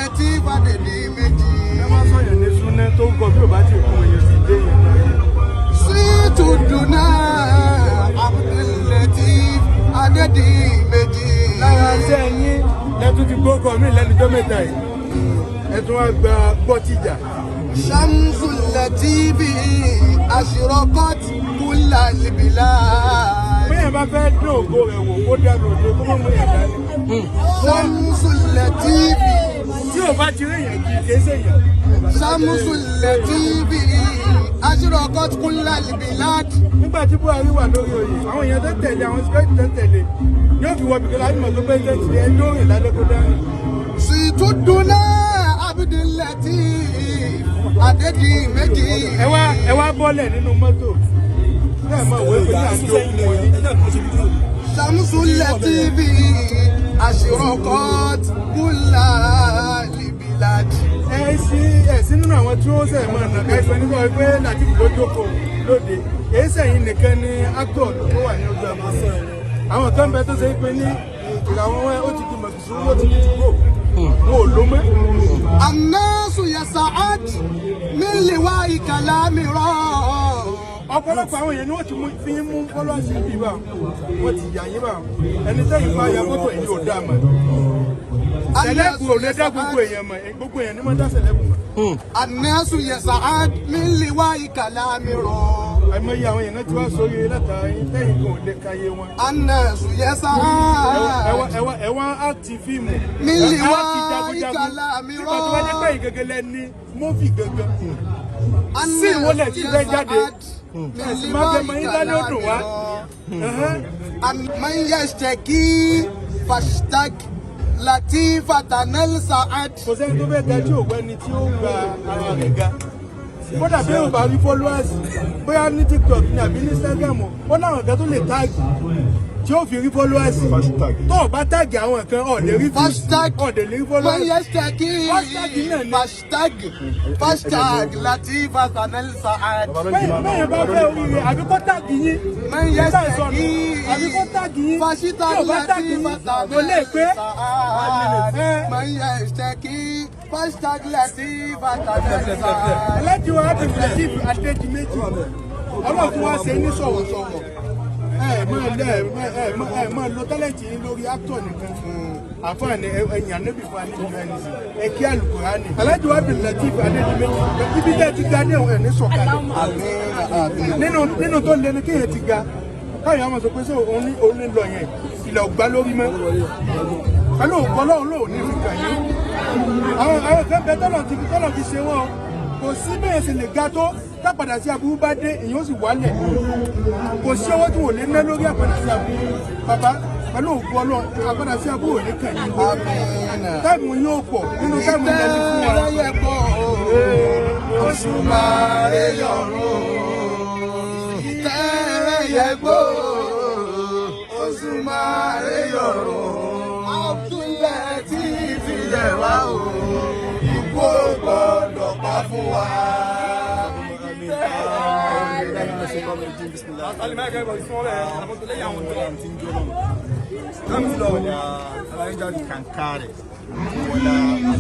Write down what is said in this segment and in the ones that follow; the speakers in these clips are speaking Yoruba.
Lateef Adédìméjì. ẹ má sọ yẹn ní súnẹ́ tó ń kọ bí ò bá ti kún èèyàn sì dé yẹn náà. Sweetu Duna Abdul Lateef Adédìméjì. lára iṣẹ́ yín lẹ́tún ti gbókọ̀ mí lẹ́nujọ́ mẹ́ta yìí ẹ̀tún wá gba bọ́tìjà. Shamsul Lateef ashraqat kullal bilad. bóyá bá fẹ́ dín ògo rẹ̀ wò kó dá lòdì kó mọ̀ mọ́ yẹn dání. Shamsul Lateef. tí ò bá ti rí yẹn kì í kése yẹn. Shamsul Lateef ashraqat kullal bilad. nígbà tí Buhari wà lórí oyè àwọn èèyàn tó tẹ̀lé àwọn sìkẹ́tì tó tẹ̀lé yóò fi wọ bìkan láti mọ̀ tó pẹ́ńtẹ́ǹtì ẹ̀ lórí lálẹ́ kó dání. Sweetu Duna Abdul Lateef Adédìméjì. ẹ wá bọ́lẹ̀ nínú mọ́tò bẹ́ẹ̀ mọ̀ wé pé ní àjọ òkú wọn. Shamsul Lateef ashraqat kullal bilad. ẹ sí nínú àwọn tí ó sẹ̀ mọ́ ọ̀nà káìsọ nígbà wípé Lateef ló jókòó lóde èyí sẹ́yìn nìkan ni actor tó wà ní ojú àmọ́ àwọn kan bẹ tó ṣe pé ní ìràwọ̀ wọn ó ti di mọ̀kìsù ó ti di tìgbò wọn ò ló mọ́. Annasu yas'ad min liwa'i kalami ra. ọ̀pọ̀lọpọ̀ àwọn èèyàn ni wọ́n ti fi mú fọ́lọ́ọ̀sì bí bá wọ́n ti yà yín bá ẹni tẹ́yìn bá ya mọ́tò èyí ò dá mọ́ sẹlẹ́kù ò lè dá gbogbo èèyàn mọ́ gbogbo èèyàn ni wọ́n dá sẹlẹ́kù mọ́. Annasu yas'ad min liwa'i kalami ra. àìmọye àwọn èèyàn tí wọ́n sórí látàrí tẹ́yìn kan ò lè káyé wọn. Annasu yas'ad ẹ̀wọ̀n áàtì fíìmù min liwa'i kalami ra. nígbà tó wá jẹ́ pé ìgẹ̀gẹ̀ lẹ́ni mọ́fì gẹ̀gẹ̀ sí ìwọlẹ̀ tí fẹ́ jáde ẹ̀sìn máa fẹ́ mọ yín dání ó dùn wá. Man yashtaki fashtag Lateef tanal sa'ad. kò sẹ́ni tó fẹ́ ga tí ò gbẹ́ni tí ó gba ara rẹ̀ ga kódà bí ó bá rí followers bóyá ní TikTok ní àbí ní Instagram ó láwọn kan tó lè táàgì tí ó fi rí followers tó o bá táàgì àwọn kan ọ̀dẹ̀ rí ọ̀dẹ̀ lè rí followers. Man yashtaki fashtag Lateef tanal sa'ad. bẹ́ẹ̀ bá fẹ́ oríire àbí kó táàgì yín Man yashtaki àbí kó táàgì yín tí fashtag ò bá táàgì Lateef yín kò lè pé. Man yashtaki fashtag Lateef tanal sa'ad. ẹlẹ́jì wa Abdul Lateef Adédìméjì ọlọ́run wá ṣe ní sọ̀wọ̀sọ̀wọ̀ ẹ máa lo tálẹ̀tì yín lórí actor nìkan àfààní ẹ̀yìn ànábì fún àníbìmẹ́ni ẹ kí Al-Qur'ani. ẹlẹ́jì wa Abdul Lateef Adédìméjì ibi tẹ́ ti ga ní ẹ̀ ní sọ̀kalẹ̀ nínú tó lé ní kéèyàn ti ga káyọ̀ àwọn sọ pé ṣé òun ní lọ yẹn ilẹ̀ ògbà lórí mọ́ pẹ̀lú ògbọ́lọ́run lóò ní fi kàn yín àwọn kan bẹ tọ́lọ̀ fi ṣe wọ́n kò sí bẹ́ẹ̀ sì lè ga tó tápadà sí aburú bá dé èyí ó sì wálẹ̀ kò sí owó tí wò lè ná lórí àpadà sí aburú bàbá pẹ̀lú òkú ọlọ́run àpadà sí aburú ò ní kàn yín táìmù yóò pọ̀ nínú táìmù yẹn ní fún wa. oṣù máa rẹ yọrùn tẹ́rẹ̀ yẹ gbó oṣù máa rẹ yọrùn Abdul Lateef yẹ wá o ikú gbọ́dọ̀ pa fún wa. Kankare wala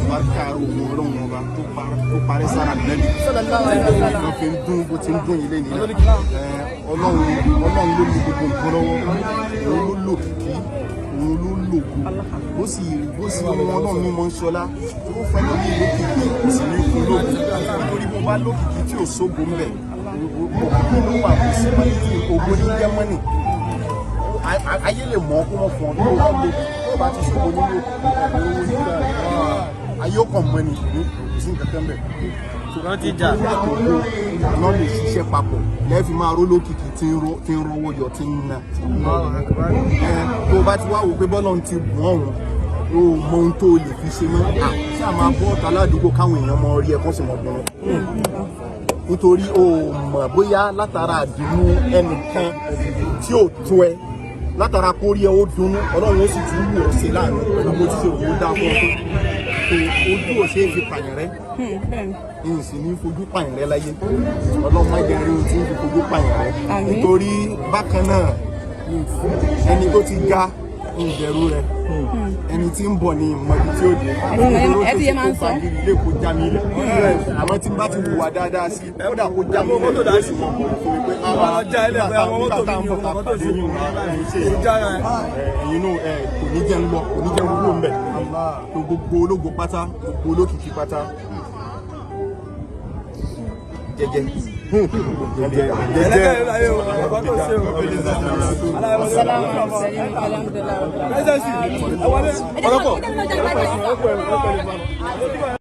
barka ruwan ba tó parí sára lẹ́nu wọ́n fi ń dún bó ti ń dún ilé nìyẹn ọlọ́run ló ní gbogbo nǹkan lọ́wọ́ òun ló lò kìkì òun ló lò kú bó sì wọn náà ní mọ́ ń ṣọlá tó fẹ́ lórí ìlú kìkì kò sì ní kú lókù nítorí bó bá lókìkí tí ò sógo ń bẹ̀ òkìkí ló wà kò sí mọ́ ní ògo ní jẹ́mọ́nì ayé lè mọ̀ kó wọ́n fún ọ tó bá lókì tó bá ti sógo nínú òkìkí ayé ó kàn mọ́ ni sí nǹkan kan bẹ̀. ṣùgbọ́n ti jà náà lè ṣiṣẹ́ papọ̀ lẹ́ẹ̀fì máa ró lókìkí tí ń rówó yọ tí ń ná. tó o bá ti wá wò pé bọ́lá ti bùn ọ̀hún o mọ ohun tó o lè fi ṣe mọ́ ṣáà máa bọ́ ọ̀tá ládùúgbò káwọn èèyàn mọ rí ẹ̀kọ́ sì mọ̀ gbọ́n. nítorí o mọ̀ bóyá látara àdìmú ẹnìkan tí ò tó ẹ látara kórí ẹ ó dunnú ọlọ́run ó sì tún wù ọ́ sí láàrin pẹ̀lú bó ti ṣe òun dá fún ọ tó ojú ò ṣe é fi pààyàn rẹ ìyìn sì ní fojú pààyàn rẹ láyé ọlọ́mọ ẹgbẹ̀rin ohun tí ń fi fojú pààyàn rẹ nítorí bákan náà ẹni tó ti ga ìbẹ̀rù rẹ̀ ẹni tí ń bọ̀ ní ìmọ̀ ibi tí ó dé ẹ ti yẹ máa ń sọ ilé kó já mi lẹ̀ àmọ́ tí n bá ti wùwà dáadáa sí kódà kó já mi lẹ̀ ló sì mọ̀ fún mi pé àwọn ọjà ilé ẹ̀fẹ́ àwọn mọ́tò mi ní ọmọ tó ṣe ẹ̀yin náà kò ní jẹ́ ń lọ kò ní jẹ́ ń wúlò ń bẹ̀ gbogbo ológo pátá gbogbo olókìkí pátá jẹ́jẹ́ jẹ́jẹ́